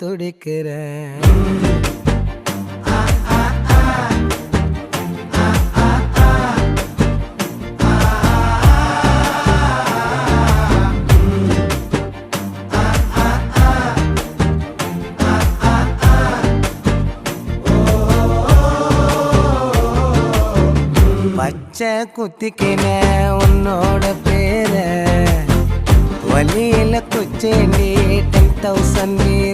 துடிக்கிறேன். பச்சை குத்திக்கின உன்னோட பேர வலியில குச்சேண்டி 10,000